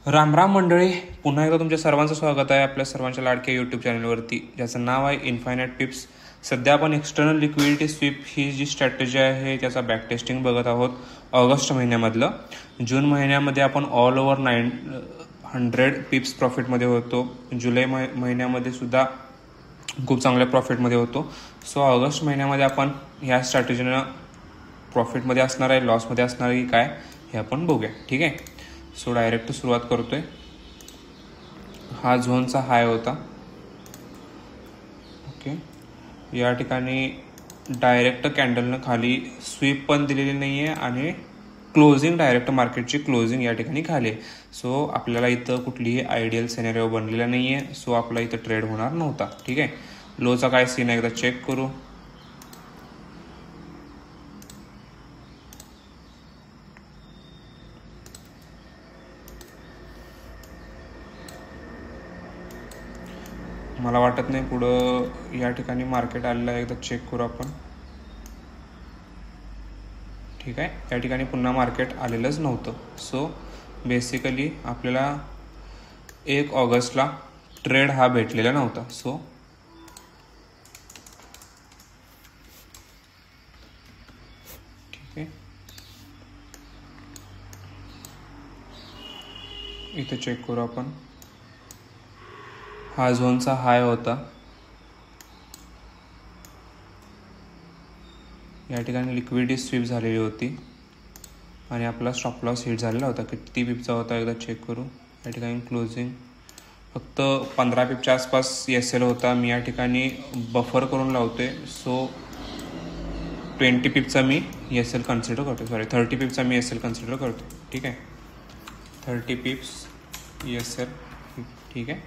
राम राम मंडळी, पुन्हा एकदा तुमच्या सर्वांचं स्वागत आहे आपल्या सर्वांच्या लाडक्या यूट्यूब चॅनलवरती, ज्याचं नाव आहे इन्फायनाईट पिप्स. सध्या आपण एक्सटर्नल लिक्विडिटी स्वीप ही जी स्ट्रॅटेजी आहे त्याचा बॅक टेस्टिंग बघत आहोत ऑगस्ट महिन्यामधलं. जून महिन्यामध्ये आपण ऑल ओव्हर 900 पिप्स प्रॉफिटमध्ये होतो. जुलै महिन्यामध्ये सुद्धा खूप चांगल्या प्रॉफिटमध्ये होतो. सो ऑगस्ट महिन्यामध्ये आपण ह्या स्ट्रॅटेजीनं प्रॉफिटमध्ये असणार आहे, लॉसमध्ये असणार आहे की काय हे आपण बघूया. ठीक आहे, सो डायरेक्ट सुरुवात करतोय. हा झोनचा हाय होता. ओके, या ठिकाणी डायरेक्ट कॅन्डलनं खाली स्वीप पण दिलेली नाही आहे आणि क्लोजिंग डायरेक्ट मार्केटची क्लोजिंग या ठिकाणी खाली आहे. सो आपल्याला इथं कुठलीही आयडियल सिनेरिओ बनलेला नाही आहे. सो आपला इथं ट्रेड होणार नव्हता. ठीक आहे, लोचा काय सीन आहे एकदा चेक करू. मला वाटत नाही पुढं या ठिकाणी मार्केट आलेलं आहे. एकदा चेक करू आपण. ठीक आहे, या ठिकाणी पुन्हा मार्केट आलेलंच नव्हतं. सो बेसिकली आपल्याला 1 ऑगस्टला ट्रेड हा भेटलेला नव्हता. सो ठीक आहे, इथे चेक करू आपण. हा झोनचा हाय होता. या ठिकाणी लिक्विडिटी स्वीप झालेली होती आणि आपला स्टॉप लॉस हिट झालेला होता. किती पिपचा होता एकदा चेक करू. या ठिकाणी क्लोजिंग फक्त 15 पिपच्या आसपास एस एल होता. मी या ठिकाणी बफर करून लावते. सो 20 पिपचा मी एस एल कन्सिडर करतो. 30 पिपचा मी एस एल कन्सिडर करतो. ठीक आहे, 30 पिप्स एस एल. ठीक आहे,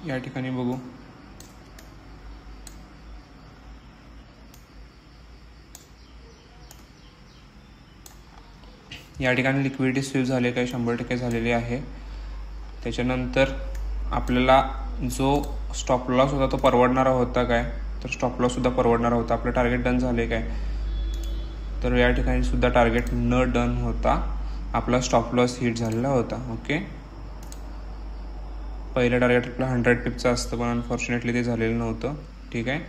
या ठिकाणी बघू. या ठिकाणी लिक्विडिटी स्वीप झाले काय 100% झालेली आहे. त्याच्यानंतर आपल्याला जो स्टॉप लॉस होता तो परवडणारा होता काय, तर स्टॉप लॉस सुद्धा परवडणारा होता. आपलं टार्गेट डन झाले काय, तर या ठिकाणी सुद्धा टार्गेट न डन होता आपला स्टॉप लॉस हिट झालेला होता. ओके, पहिलं टार्गेट आपलं 100 पिपचं असतं पण अनफॉर्च्युनेटली ते झालेलं नव्हतं. ठीक आहे,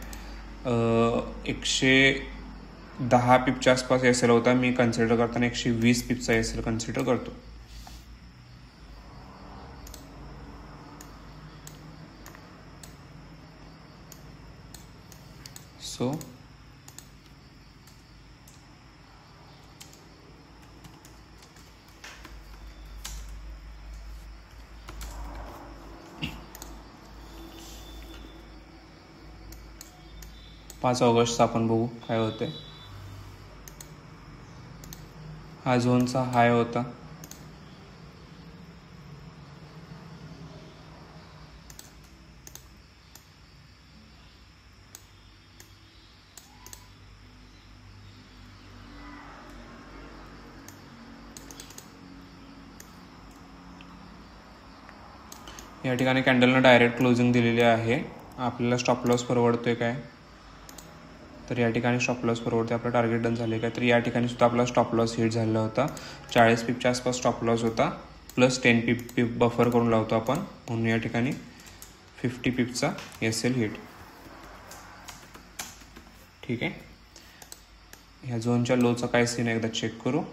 110 पिपच्या आसपास एस एल होता. मी कन्सिडर करताना 120 पिपचा एस एल कन्सिडर करतो. सो पाच ऑगस्टचा आपण बघू काय होते. हा झोनचा हाय होता. या ठिकाणी कॅन्डलनं डायरेक्ट क्लोजिंग दिलेली आहे. आपल्याला स्टॉप लॉस परवडतोय काय, तर या ठिकाणी स्टॉप लॉस परवडते. आपलं टार्गेट डन झाले काय, तर या ठिकाणी सुद्धा आपला स्टॉप लॉस हिट झालेला होता. 40 पिपच्या आसपास स्टॉप लॉस होता, प्लस 10 पिप बफर करून लावतो आपण, म्हणून या ठिकाणी 50 पिपचा एस एल हिट. ठीक आहे, ह्या झोनच्या लोचा काय सीन एकदा चेक करू.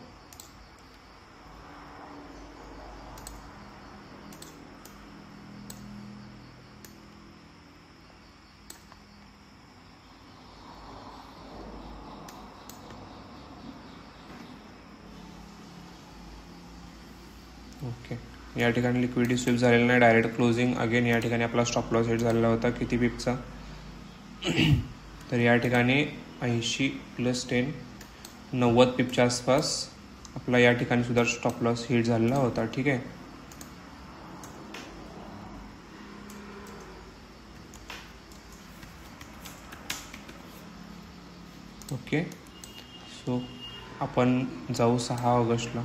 ओके, या ठिकाणी लिक्विडिटी स्वीप झालेला नाही, डायरेक्ट क्लोजिंग. अगेन या ठिकाणी आपला स्टॉप लॉस हिट झालेला होता. किती पिपचा, तर या ठिकाणी 80 + 10 90 पिपच्या आसपास आपला या ठिकाणी सुद्धा स्टॉप लॉस हिट झालेला होता. ठीक आहे, ओके. सो आपण जाऊ 6 ऑगस्टला.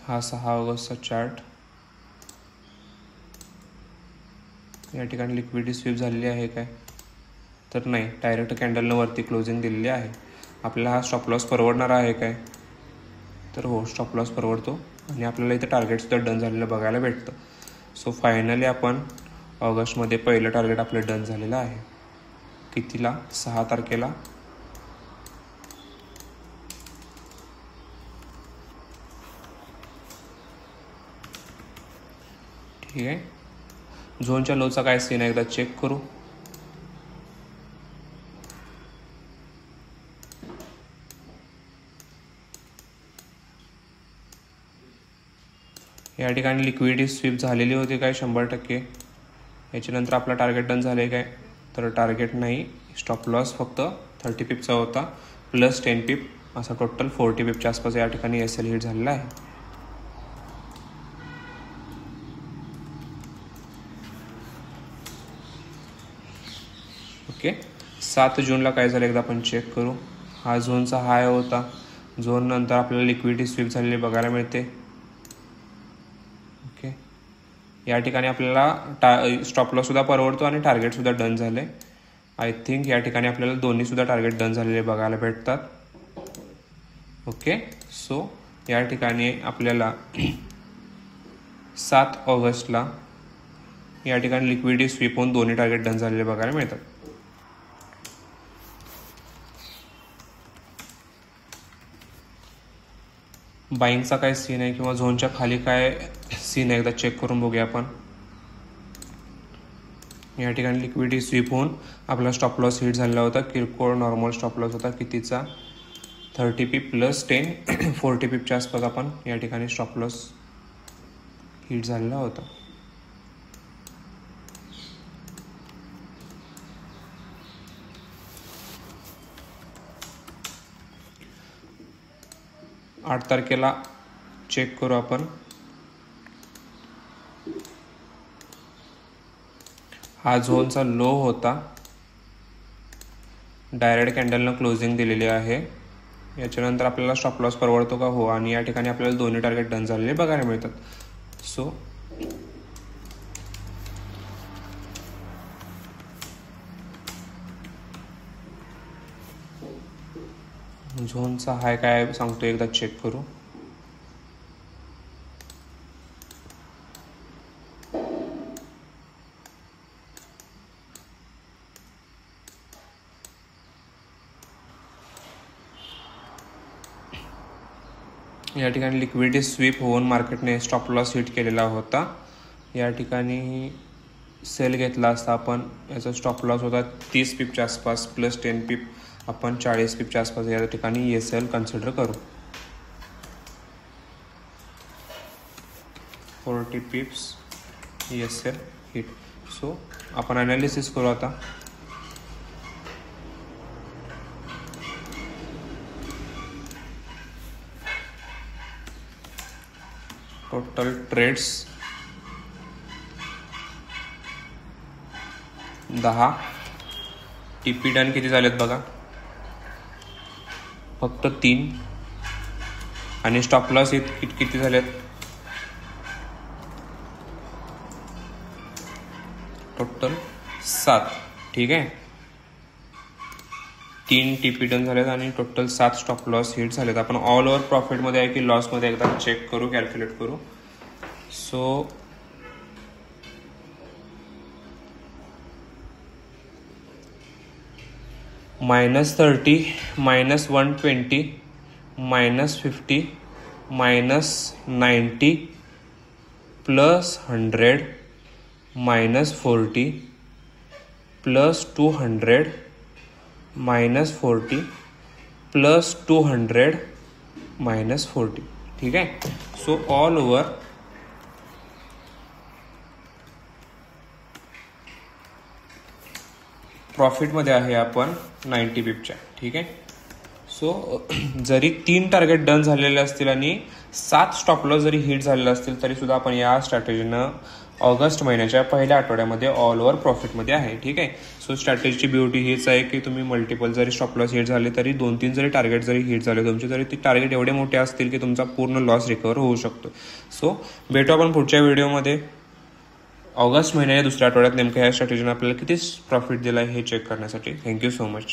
हा 6 ऑगस्टचा चार्ट. या ठिकाणी लिक्विडिटी स्वीप झालेली आहे काय, तर नाही, डायरेक्ट कॅन्डलनं वरती क्लोजिंग दिलेली आहे. आपल्याला हा स्टॉप लॉस परवडणार आहे काय? तर हो, स्टॉप लॉस परवडतो आणि आपल्याला इथं टार्गेटसुद्धा डन झालेलं बघायला भेटतं. सो फायनली आपण ऑगस्टमध्ये पहिलं टार्गेट आपलं डन झालेलं आहे. कितीला? 6 तारखेला. ठीक आहे. झोनच्या लोचा काय सीन आहे एकदा चेक करू. या ठिकाणी लिक्विडिटी स्वीप झालेली होती काय 100%. याच्यानंतर आपला टार्गेट डन झाले काय? तर टार्गेट नाही, स्टॉप लॉस फक्त 30 पिपचा होता प्लस 10 पिप, असा टोटल 40 पिपच्या आसपास या ठिकाणी SL हिट झालेला आहे. ओके. 7 जूनला काय झालं एकदा आपण चेक करू. हा झोनचा हाय होता. झोन नंतर आपल्याला लिक्विडिटी स्वीप झालेली बघायला मिळते. ओके. या ठिकाणी आपल्याला स्टॉप लॉस सुद्धा परवडतो आणि टार्गेट सुद्धा डन झाले. आय थिंक या ठिकाणी आपल्याला दोन्ही सुद्धा टार्गेट डन झालेले बघायला भेटतात. ओके. सो या ठिकाणी आपल्याला 7 ऑगस्टला या ठिकाणी लिक्विडिटी स्वीप होऊन दोन्ही टार्गेट डन झालेले बघायला मिळतात. बाईंगचा काय सीन आहे किंवा झोनच्या खाली काय सीन आहे एकदा चेक करून बघूया आपण. या ठिकाणी लिक्विडिटी स्वीप होऊन आपला स्टॉप लॉस हिट झालेला होता. किरकोळ नॉर्मल स्टॉप लॉस होता. कितीचा? 30 पिप प्लस 10 40 पिपच्या आसपास आपण या ठिकाणी स्टॉप लॉस हिट झालेला होता. आठ तारखेला चेक करू आपण. हा झोनचा लो होता. डायरेक्ट कॅन्डलनं क्लोजिंग दिलेली आहे. याच्यानंतर आपल्याला स्टॉप लॉस परवडतो का? हो. आणि या ठिकाणी आपल्याला दोन्ही टार्गेट डन झालेले बघायला मिळतात. सो झोनचा हाय काय सांगतो एकदा चेक करू. या ठिकाणी लिक्विडिटी स्वीप होऊन मार्केटने स्टॉप लॉस हिट केलेला होता. या ठिकाणी सेल घेतला असता आपण. याचा स्टॉप लॉस होता 30 पिपच्या आसपास प्लस 10 पिप, आपण 40 पिपच्या आसपास या ठिकाणी SL कन्सिडर करू. 40 पिप्स SL हिट. सो आपण ॲनालिसिस करू आता. Total trades 10. TP डन किती झालेत बघा, फक्त 3. आणि स्टॉप लॉस किती झालेत? टोटल 7. ठीक आहे. 3 TP डन झालेत आणि टोटल 7 स्टॉप लॉस हिट झालेत. आपण ऑल ओव्हर प्रॉफिटमध्ये आहे की लॉसमध्ये एकदा चेक करू, कॅल्क्युलेट करू. सो -30, -120, -50, -90, +100, -40, +200, -40, +200, -40. ठीक आहे. सो ऑल ओव्हर प्रॉफिटमध्ये आहे आपण 90 पिपच्या. ठीक आहे. सो जरी 3 टार्गेट डन झालेले असतील आणि 7 स्टॉप लॉस जरी हिट झालेले असतील तरी सुद्धा आपण या स्ट्रॅटेजीनं ऑगस्ट महिन्याच्या पहिल्या आठवड्यामध्ये ऑल ओव्हर प्रॉफिटमध्ये आहे. ठीक आहे. सो स्ट्रॅटेजीची ब्युटी हीच आहे की तुम्ही मल्टिपल जरी स्टॉप लॉस हिट झाले तरी 2-3 जरी टार्गेट जरी हिट झाले तुमचे, तरी ते टार्गेट एवढे मोठे असतील की तुमचा पूर्ण लॉस रिकवर होऊ शकतो. सो भेटू आपण पुढच्या व्हिडिओमध्ये. ऑगस्ट महिन्याच्या दुसऱ्या आठवड्यात नेमकं ह्या स्ट्रॅटेजीने आपल्याला किती प्रॉफिट दिला आहे हे चेक करण्यासाठी. Thank you so much.